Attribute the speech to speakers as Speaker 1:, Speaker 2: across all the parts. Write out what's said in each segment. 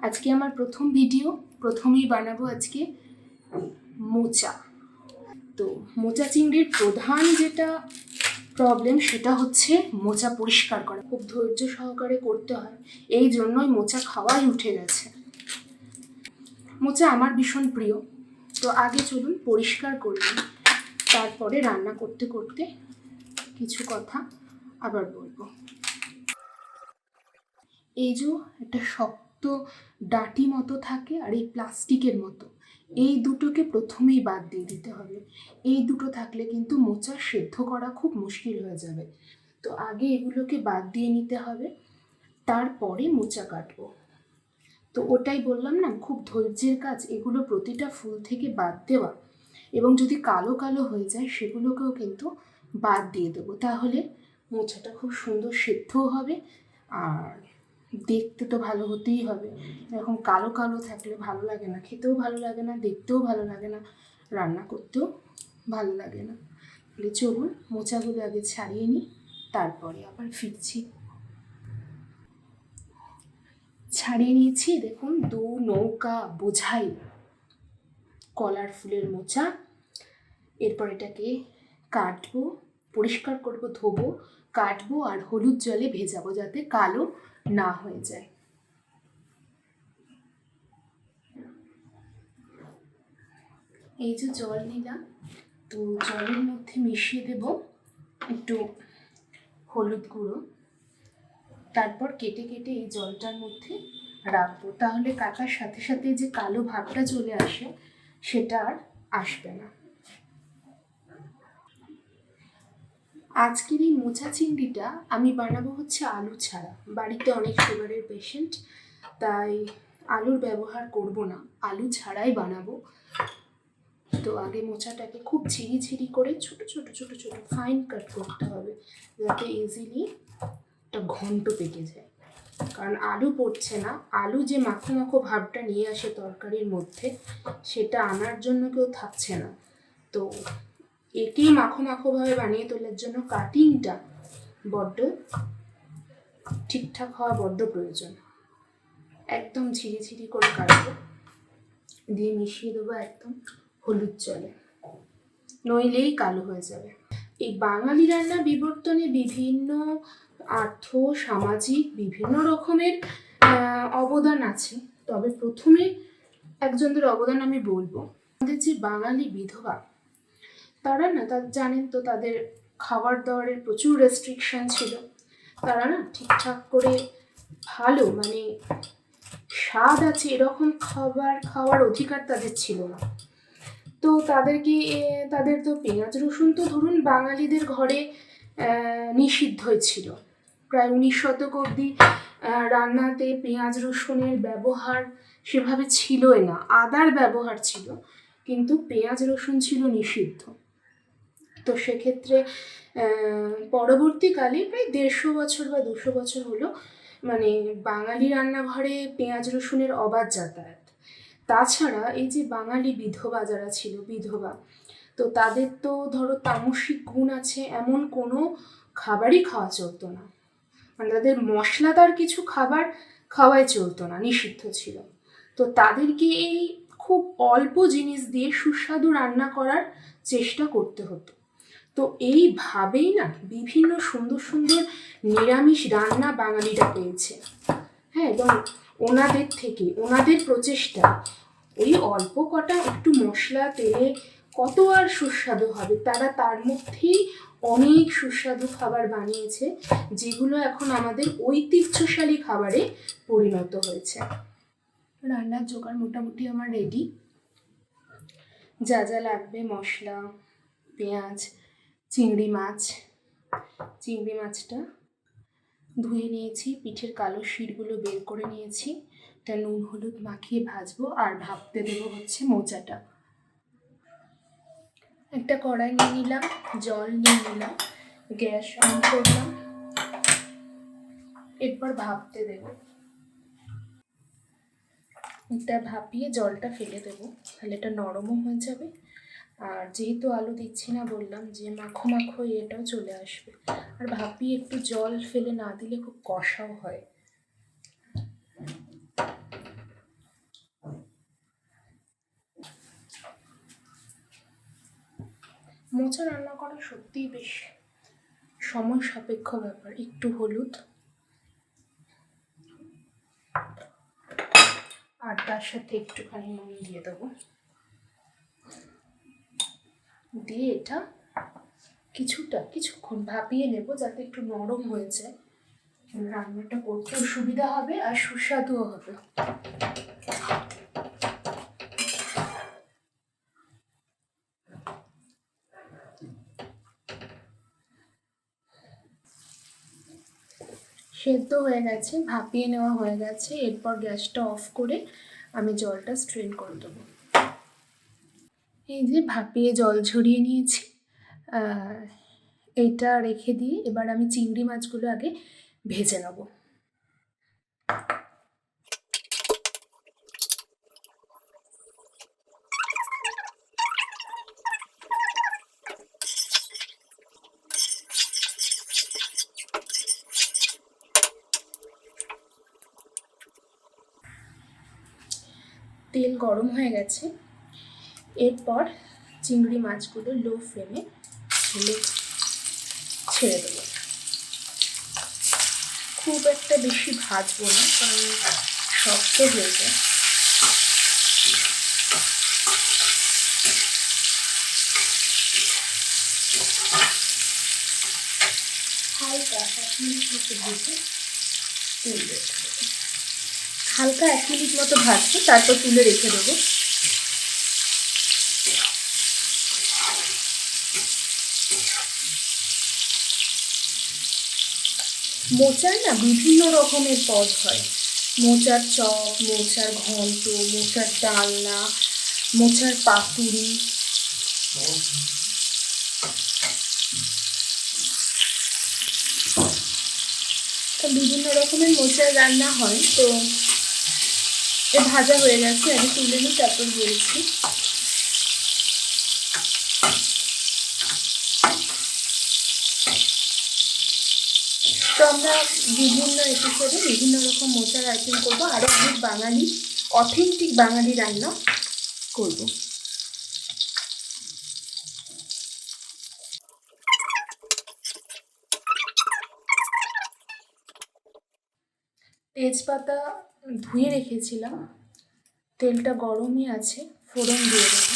Speaker 1: আজকে আমার প্রথম ভিডিও, প্রথমেই বানাবো আজকে মোচা। তো মোচা চিংড়ির প্রধান যেটা প্রবলেম সেটা হচ্ছে মোচা পরিষ্কার করা, খুব ধৈর্য সহকারে করতে হয়, এই জন্যই মোচা খাওয়াই উঠে গেছে। মোচা আমার ভীষণ প্রিয়। তো আগে চলুন পরিষ্কার করে নিই, তারপরে রান্না করতে করতে কিছু কথা আবার বলবো। এই যে একটা শক্ত ডাঁটি মতো থাকে আর এই প্লাস্টিকের মতো, এই দুটোকে প্রথমেই বাদ দিয়ে দিতে হবে। এই দুটো থাকলে কিন্তু মোচা সেদ্ধ করা খুব মুশকিল হয়ে যাবে। তো আগে এগুলোকে বাদ দিয়ে নিতে হবে, তারপরে মোচা কাটবো। তো ওটাই বললাম না, খুব ধৈর্যের কাজ এগুলো, প্রতিটা ফুল থেকে বাদ দেওয়া, এবং যদি কালো কালো হয়ে যায় সেগুলোকেও কিন্তু বাদ দিয়ে দেবো। তাহলে মোচাটা খুব সুন্দর সেদ্ধও হবে, আর দেখতে তো ভালো হতেই হবে। এরকম কালো কালো থাকলে ভালো লাগে না, খেতেও ভালো লাগে না, দেখতেও ভালো লাগে না, রান্না করতেও ভালো লাগে না। চলুন মোচাগুলো আগে ছাড়িয়ে নিই, তারপরে আবার ফিরছি। ছাড়িয়ে নিয়েছি, দেখুন 2 নৌকা বোঝাই কলার ফুলের মোচা। এরপর এটাকে কাটবো, পরিষ্কার করব, ধোবো, কাটবো আর হলুদ জলে ভেজাবো যাতে কালো না হয়ে যায়। এই যে জল নিলাম, তো জলের মধ্যে মিশিয়ে দেব একটু হলুদ গুঁড়ো, তারপর কেটে কেটে এই জলটার মধ্যে রাখবো। তাহলে কাটার সাথে সাথে যে কালো ভাবটা চলে আসে সেটা আর আসবে না। আজকের এই মোচা চিংড়িটা আমি বানাবো হচ্ছে আলু ছাড়া। বাড়িতে অনেক সুগারের পেশেন্ট, তাই আলুর ব্যবহার করব না, আলু ছাড়াই বানাবো। তো আগে মোচাটাকে খুব ঝিরি করে ছোট ছোট ছোট ছোট ফাইন কাট করতে হবে, যাতে ইজিলি একটা ঘন্ট পেকে যায়। কারণ আলু পড়ছে না, আলু যে মাখো মাখো ভাবটা নিয়ে আসে তরকারির মধ্যে, সেটা আনার জন্য কেউ থাকছে না। তো একেই মাখো মাখোভাবে বানিয়ে তোলার জন্য কাটিংটা বড্ড ঠিকঠাক হওয়া বড্ড প্রয়োজন। একদম ঝিরি করে কাটবো, দিয়ে মিশিয়ে দেবো একদম হলুদ জলে, নইলেই কালো হয়ে যাবে। এই বাঙালি রান্না বিবর্তনে বিভিন্ন আর্থ সামাজিক বিভিন্ন রকমের অবদান আছে। তবে প্রথমে একজনদের অবদান আমি বলবো, আমাদের যে বাঙালি বিধবা, তারা না, জানেন তো তাদের খাবার দাবারের প্রচুর রেস্ট্রিকশন ছিল। তারা না ঠিকঠাক করে ভালো, মানে স্বাদ আছে এরকম খাবার খাওয়ার অধিকার তাদের ছিল না। তো তাদের তো পেঁয়াজ রসুন তো ধরুন বাঙালিদের ঘরে নিষিদ্ধই ছিল। প্রায় 19 শতক অবধি রান্নাতে পেঁয়াজ রসুনের ব্যবহার সেভাবে ছিলই না। আদার ব্যবহার ছিল, কিন্তু পেঁয়াজ রসুন ছিল নিষিদ্ধ। তো সেক্ষেত্রে পরবর্তীকালে প্রায় 150 বছর বা 200 বছর হলো, মানে বাঙালি রান্নাঘরে পেঁয়াজ রসুনের অবাধ যাতায়াত। তাছাড়া এই যে বাঙালি বিধবা যারা ছিল, বিধবা, তো তাদের তো ধরো তামসিক গুণ আছে এমন কোনো খাবারই খাওয়া চলতো না, মানে তাদের মশলাদার কিছু খাবার খাওয়াই চলতো না, নিষিদ্ধ ছিল। তো তাদেরকে এই খুব অল্প জিনিস দিয়ে সুস্বাদু রান্না করার চেষ্টা করতে হতো। তো এইভাবেই না বিভিন্ন সুন্দর সুন্দর নিরামিষ রান্না বাঙালিরা পেয়েছে। হ্যাঁ, এবং ওনাদের প্রচেষ্টা, ওই অল্প কটা একটু মশলা তেলে কত আর সুস্বাদু হবে, তারা তার মধ্যেই অনেক সুস্বাদু খাবার বানিয়েছে, যেগুলো এখন আমাদের ঐতিহ্যশালী খাবারে পরিণত হয়েছে। রান্নার জোগাড় মোটামুটি আমার রেডি। যা যা লাগবে, মশলা, পেঁয়াজ, চিংড়ি মাছটা ধুয়ে নিয়েছি, পিঠের কালো শিরগুলো বের করে নিয়েছি, তা নুন হলুদ মাখিয়ে ভাজবো। আর ভাপতে দেবো হচ্ছে মোচাটা। একটা কড়াই নিয়ে নিলাম, জল নিয়ে নিলাম, গ্যাস অন করলাম, এরপর ভাপতে দেব। এটা ভাপিয়ে জলটা ফেলে দেবো, তাহলে এটা নরমও হয়ে যাবে। আর যেহেতু আলু দিচ্ছি না, বললাম যে মাখো মাখো এটাও চলে আসবে। আর ভাপিয়ে একটু জল ফেলে না দিলে খুব কষাও হয়। মোচা রান্না করা সত্যিই বেশ সময় সাপেক্ষ ব্যাপার। একটু হলুদ আর তার সাথে একটুখানি নুন দিয়ে দেবো, দিয়ে এটা কিছুক্ষণ ভাপিয়ে নেব যাতে একটু নরম হয়ে যায়। রান্নাটা করতেও সুবিধা হবে আর সুস্বাদুও হবে। সেদ্ধ হয়ে গেছে, ভাপিয়ে নেওয়া হয়ে গেছে। এরপর গ্যাসটা অফ করে আমি জলটা স্ট্রেন করে দেবো। এই যে ভাপিয়ে জল ঝরিয়ে নিয়েছি, এইটা রেখে দিয়ে এবার আমি চিংড়ি মাছগুলো আগে ভেজে নেব। তেল গরম হয়ে গেছে, এরপর চিংড়ি মাছগুলো লো ফ্লেমে ছেড়ে দেবো। খুব একটা বেশি ভাজবো না, কারণ শক্ত হয়ে যায়। হালকা 1 মিনিট মতো ভেজে তুলে রেখে দেবো। হালকা 1 মিনিট মতো ভাজবো, তারপর তুলে রেখে দেবো। মোচার না বিভিন্ন রকমের পদ হয়। মোচার চপ, মোচার ঘন্ট, মোচার ডালনা, মোচার পাতুরি। বিভিন্ন রকমের মোচার রান্না হয়। তো এ ভাজা হয়ে গেছে, আমি তুলে নিই, তারপর বলছি। তো আমরা বিভিন্ন এপিসোডে বিভিন্ন রকম মোচার আইটেম করবো, আরও অনেক বাঙালি অথেন্টিক বাঙালি রান্না করব। তেজপাতা ধুয়ে রেখেছিলাম, তেলটা গরমই আছে, ফোড়ন দিয়ে দেবো।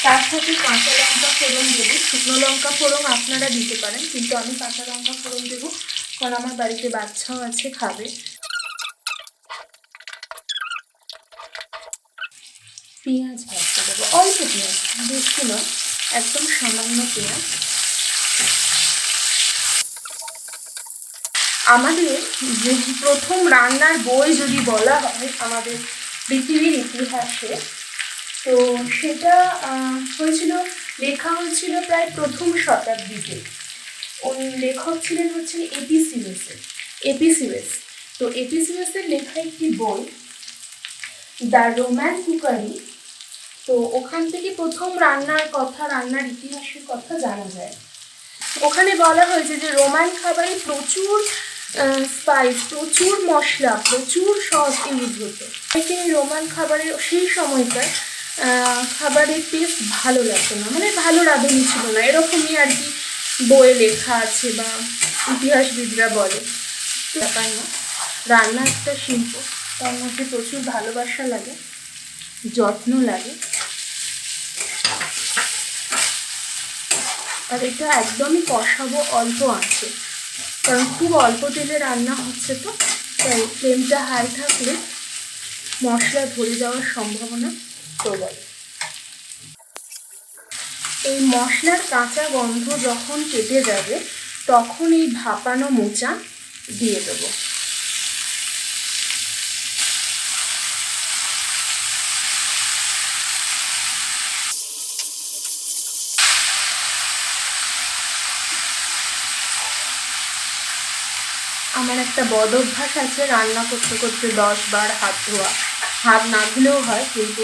Speaker 1: তার সাথে কাঁচা লঙ্কা ফোড়ন দেবো। শুকনো লঙ্কা ফোড়ন আপনারা দিতে পারেন, কিন্তু আমি কাঁচা লঙ্কা ফোড়ন দেবো, কারণ আমার বাড়িতে বাচ্চাও আছে, খাবে। পেঁয়াজ ভাজতে দেবো, অল্প পেঁয়াজ, বেশি নয়, একদম সামান্য পেঁয়াজ। আমাদের যে প্রথম রান্নার বই যদি বলা হয় আমাদের পৃথিবীর ইতিহাসে, তো সেটা লেখা হয়েছিল প্রায় প্রথম শতাব্দীতে। ওই লেখক ছিলেন এপিসিউস। তো এপিসিউসের লেখা একটি বই, দ্য রোমান কুকারি। তো ওখান থেকে প্রথম রান্নার ইতিহাসের কথা জানা যায়। ওখানে বলা হয়েছে যে রোমান খাবারে প্রচুর স্পাইস, প্রচুর মশলা, প্রচুর সস ইউজ হতো। রোমান খাবারের সেই সময়কার খাবারের টেস্ট ভালো লাগতো না, মানে ভালো রাঁধুনি ছিল না, এরকমই আর কি বইয়ে লেখা আছে বা ইতিহাসবিদরা বলে। ব্যাপার না, রান্না একটা শিল্প, তার মধ্যে প্রচুর ভালোবাসা লাগে, যত্ন লাগে। আর এটা একদমই কষাবো অল্প আছে, কারণ খুব অল্প তেলে রান্না হচ্ছে, তো তাই ফ্লেমটা হাই থাকলে মশলা ধরে যাওয়ার সম্ভাবনা প্রবল। এই মশলার কাঁচা গন্ধ যখন কেটে যাবে, তখন এই ভাপানো মোচা দিয়ে দেবো। আমার একটা বদ অভ্যাস আছে, রান্না করতে করতে 10 বার হাত ধোয়া। হাত না ধুলেও হয়, কিন্তু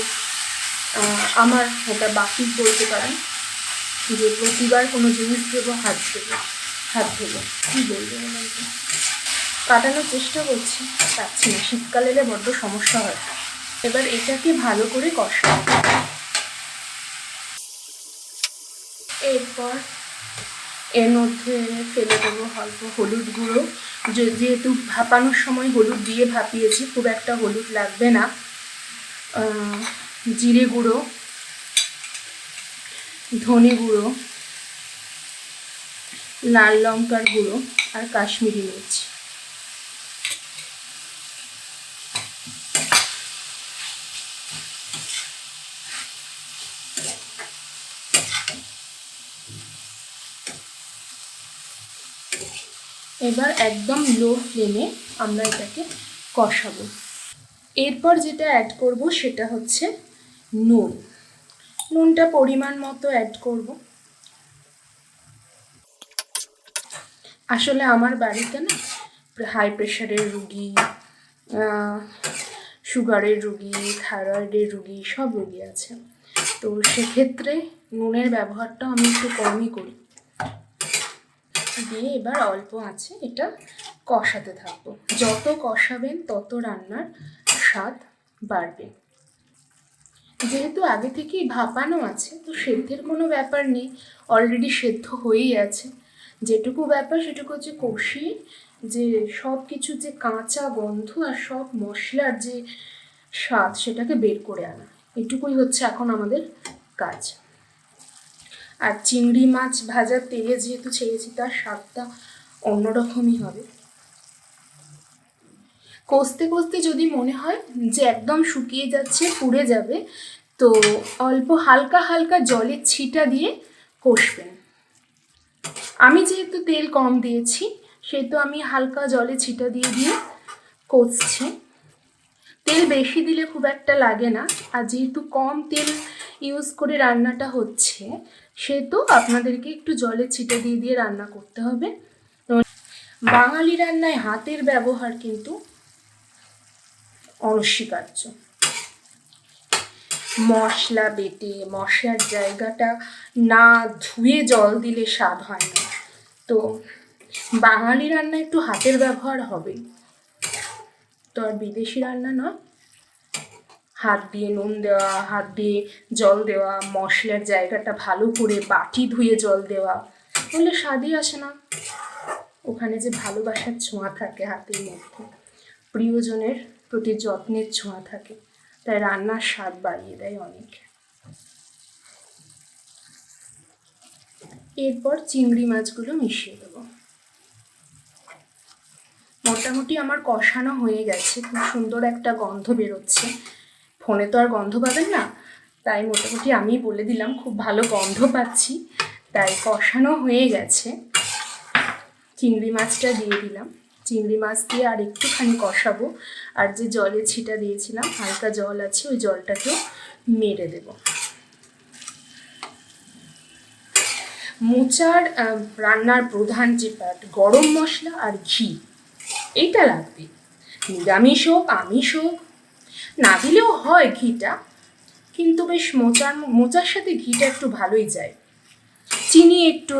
Speaker 1: আমার ওটা বাকি বলতে পারেন, যে প্রতিবার কোনো জিনিস দেবো হাত ধোবো। কী বলবো, কাটানোর চেষ্টা করছি, পাচ্ছি না। শীতকালে এলে বড্ড সমস্যা হয়। এবার এটাকে ভালো করে কষাবো। এরপর এর মধ্যে ফেলে দেবো অল্প হলুদ গুঁড়ো, যেহেতু ভাপানোর সময় হলুদ দিয়ে ভাপিয়েছি, খুব একটা হলুদ লাগবে না। জিরে গুঁড়ো, ধনে গুঁড়ো, লাল লঙ্কার গুঁড়ো আর কাশ্মীরি মির্চ। এবার একদম লো ফ্লেমে আমরা এটাকে কষাবো। এরপর যেটা অ্যাড করব সেটা হচ্ছে নুন। নুনটা পরিমাণ মতো অ্যাড করব। আসলে আমার বাড়িতে না হাই প্রেশারের রুগী, সুগারের রুগী, থাইরয়েডের রুগী, সব রুগী আছে। তো সেক্ষেত্রে নুনের ব্যবহারটা আমি একটু কমই করি। দিয়ে এবার অল্প আছে এটা কষাতে থাকবো। যত কষাবেন তত রান্নার স্বাদ বাড়বে। যেহেতু আগে থেকেই ভাপানো আছে, তো সেদ্ধের কোনো ব্যাপার নেই, অলরেডি সেদ্ধ হয়েই আছে। যেটুকু ব্যাপার সেটুকু হচ্ছে কষিয়ে যে সব কিছু যে কাঁচা গন্ধ আর সব মশলার যে স্বাদ সেটাকে বের করে আনা, এটুকুই হচ্ছে এখন আমাদের কাজ। আর চিংড়ি মাছ ভাজার তেলে যেহেতু ছেড়েছি, তার স্বাদটা অন্যরকমই হবে। কষতে কষতে যদি মনে হয় যে একদম শুকিয়ে যাচ্ছে, পুড়ে যাবে, তো অল্প হালকা হালকা জলের ছিটা দিয়ে কষবেন। আমি যেহেতু তেল কম দিয়েছি, সেহেতু আমি হালকা জলে ছিটা দিয়ে দিয়ে কষছি। তেল বেশি দিলে খুব একটা লাগে না, আর যেহেতু কম তেল ইউজ করে রান্নাটা হচ্ছে, সেহেতু আপনাদেরকে একটু জলের ছিটা দিয়ে দিয়ে রান্না করতে হবে। বাঙালি রান্নায় হাতের ব্যবহার কিন্তু অনস্বীকার্য। মশলা বেটে মশলার জায়গাটা না ধুয়ে জল দিলে স্বাদ হয় না। তো বাঙালি রান্নায় একটু হাতের ব্যবহার হবে, তো আর বিদেশি রান্না নয়। হাত দিয়ে নুন দেওয়া, হাত দিয়ে জল দেওয়া, মশলার জায়গাটা ভালো করে বাটি ধুয়ে জল দেওয়া, বললে স্বাদই আসে না। ওখানে যে ভালোবাসার ছোঁয়া থাকে হাতের মধ্যে, প্রিয়জনের প্রতি যত্নের ছোঁয়া থাকে, তাই রান্নার স্বাদ বাড়িয়ে দেয় অনেক। এরপর চিংড়ি মাছগুলো মিশিয়ে দেবো। মোটামুটি আমার কষানো হয়ে গেছে, খুব সুন্দর একটা গন্ধ বেরোচ্ছে। ফোনে তো আর গন্ধ পাবেন না, তাই মোটামুটি আমি বলে দিলাম খুব ভালো গন্ধ পাচ্ছি, তাই কষানো হয়ে গেছে। চিংড়ি মাছটা দিয়ে দিলাম। চিংড়ি মাছ দিয়ে আর একটুখানি কষাবো, আর যে জলের ছিটা দিয়েছিলাম হালকা জল আছে, ওই জলটাকেও মেরে দেব। মোচার রান্নার প্রধান যে পার্ট, গরম মশলা আর ঘি, এইটা লাগবে। নিরামিষ হোক আমিষ হোক, না দিলেও হয় ঘিটা, কিন্তু বেশ মোচার সাথে ঘিটা একটু ভালোই যায়। চিনি একটু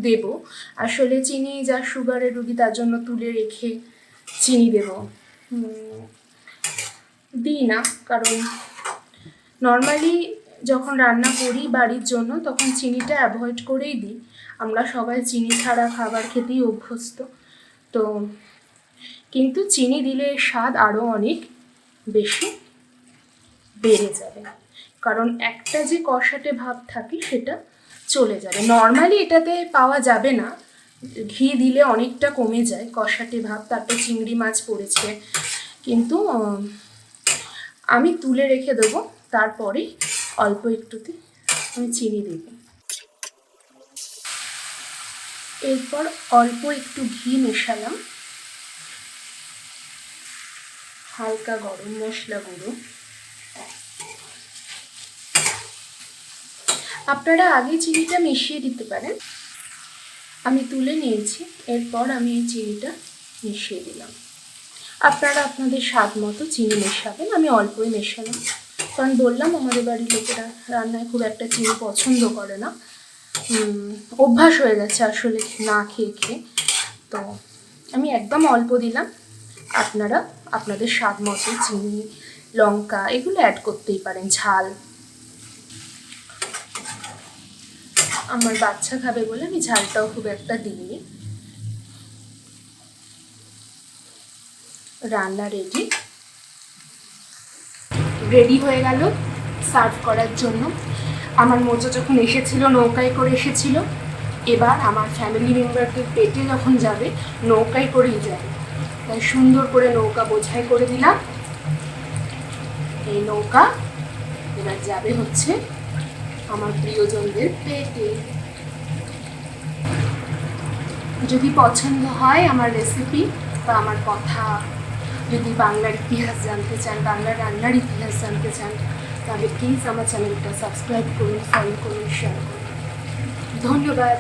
Speaker 1: দেব, আসলে চিনি যা সুগারের রুগী তার জন্য তুলে রেখে চিনি দেব, দিই না, কারণ নর্মালি যখন রান্না করি বাড়ির জন্য তখন চিনিটা অ্যাভয়েড করেই দিই। আমরা সবাই চিনি ছাড়া খাবার খেতেই অভ্যস্ত, তো কিন্তু চিনি দিলে স্বাদ আরও অনেক বেশি বেড়ে যাবে, কারণ একটা যে কষাটে ভাব থাকে সেটা চলে যাবে। নর্মালি এটাতে পাওয়া যাবে না, ঘি দিলে অনেকটা কমে যায় কষাটে ভাব। তারপর চিংড়ি মাছ পড়েছে, কিন্তু আমি তুলে রেখে দেবো, তারপরে অল্প একটুতে আমি চিনি দেব। এরপর অল্প একটু ঘি মেশালাম, হালকা গরম মশলা গুঁড়ো। আপনারা আগে চিনিটা মিশিয়ে দিতে পারেন, আমি তুলে নিয়েছি। এরপর আমি এই চিনিটা মিশিয়ে দিলাম। আপনারা আপনাদের স্বাদ মতো চিনি মেশাবেন, আমি অল্পই মেশালাম, কারণ বললাম আমাদের বাড়ির লোকেরা রান্নায় খুব একটা চিনি পছন্দ করে না, অভ্যাস হয়ে গেছে আসলে না খেয়ে খেয়ে। তো আমি একদম অল্প দিলাম, আপনারা আপনাদের স্বাদ মতো চিনি, লঙ্কা এগুলো অ্যাড করতেই পারেন, ঝাল। আমার বাচ্চা খাবে বলে আমি ঝালটাও খুব একটা দিইনি। রান্না রেডি হয়ে গেল সার্ভ করার জন্য। আমার মোজো যখন এসেছিল নৌকায় করে এসেছিল, এবার আমার ফ্যামিলি মেম্বারদের পেটে যখন যাবে নৌকায় করেই যাবে, তাই সুন্দর করে নৌকা বোঝাই করে দিলাম। এই নৌকা এবার যাবে হচ্ছে আমার প্রিয়জনদের পেটে। যদি পছন্দ হয় আমার রেসিপি বা আমার কথা, যদি বাংলার ইতিহাস জানতে চান, বাংলার রান্নার ইতিহাস জানতে চান, তাহলে প্লিজ আমার চ্যানেলটা সাবস্ক্রাইব করুন, ফলো করুন, শেয়ার করুন। ধন্যবাদ।